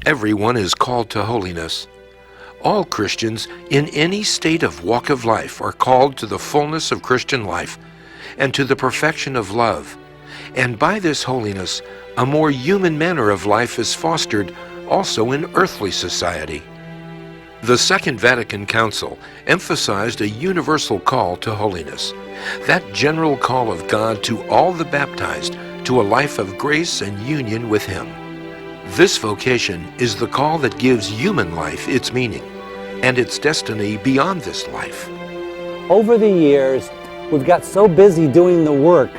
Everyone is called to holiness. All Christians in any state of walk of life are called to the fullness of Christian life and to the perfection of love. And by this holiness, a more human manner of life is fostered also in earthly society. The Second Vatican Council emphasized a universal call to holiness, that general call of God to all the baptized to a life of grace and union with Him. This vocation is the call that gives human life its meaning and its destiny beyond this life. Over the years, we've got so busy doing the work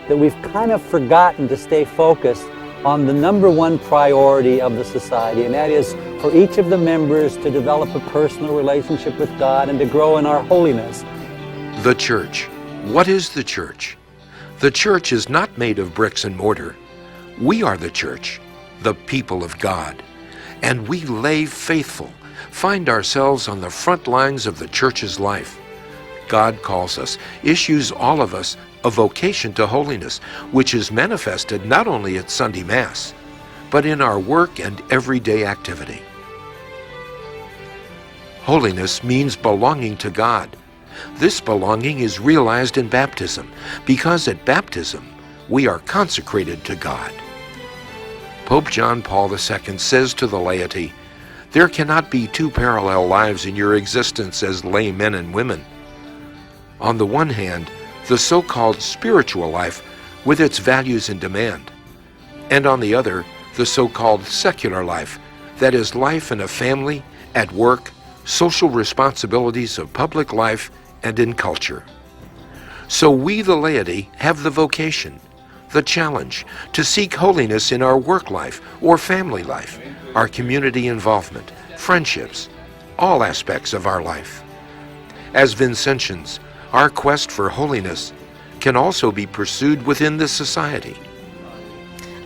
that we've kind of forgotten to stay focused on the number one priority of the society, and that is for each of the members to develop a personal relationship with God and to grow in our holiness. The church. What is the church? The church is not made of bricks and mortar. We are the church, the people of God, and we lay faithful, find ourselves on the front lines of the church's life. God calls us, issues all of us a vocation to holiness, which is manifested not only at Sunday Mass, but in our work and everyday activity. Holiness means belonging to God. This belonging is realized in baptism, because at baptism we are consecrated to God. Pope John Paul II says to the laity, "There cannot be two parallel lives in your existence as lay men and women. On the one hand, the so-called spiritual life with its values and demand, and on the other, the so-called secular life, that is life in a family, at work, social responsibilities of public life, and in culture." So we, the laity, have the vocation, the challenge, to seek holiness in our work life or family life, our community involvement, friendships, all aspects of our life. As Vincentians, our quest for holiness can also be pursued within the society.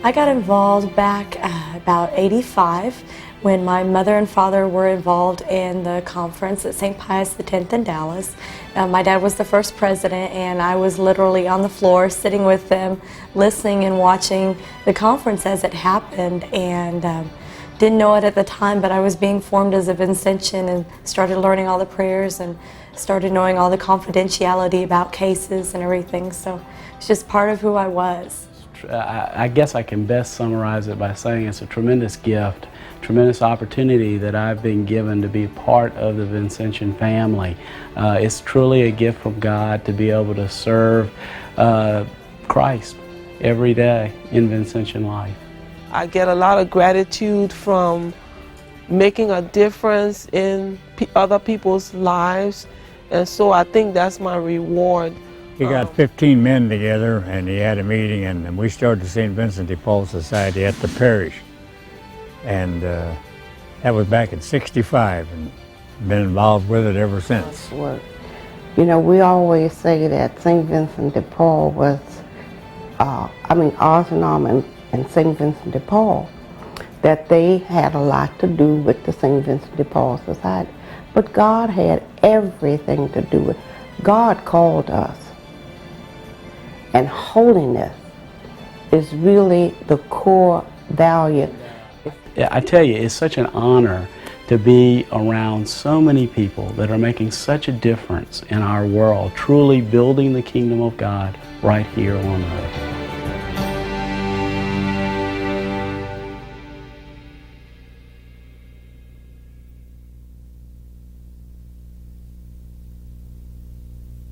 I got involved back about 85 when my mother and father were involved in the conference at St. Pius X in Dallas. My dad was the first president, and I was literally on the floor sitting with them, listening and watching the conference as it happened, and didn't know it at the time, but I was being formed as a Vincentian and started learning all the prayers and started knowing all the confidentiality about cases and everything, so it's just part of who I was. I guess I can best summarize it by saying it's a tremendous gift, tremendous opportunity that I've been given to be part of the Vincentian family. It's truly a gift from God to be able to serve Christ every day in Vincentian life. I get a lot of gratitude from making a difference in other people's lives, and so I think that's my reward. He got 15 men together and he had a meeting, and we started the St. Vincent de Paul Society at the parish. And that was back in '65, and been involved with it ever since. You know, we always say that St. Vincent de Paul was, Arsenal and St. Vincent de Paul, that they had a lot to do with the St. Vincent de Paul Society. But God had everything to do with it. God called us. And holiness is really the core value. I tell you, it's such an honor to be around so many people that are making such a difference in our world, truly building the kingdom of God right here on earth.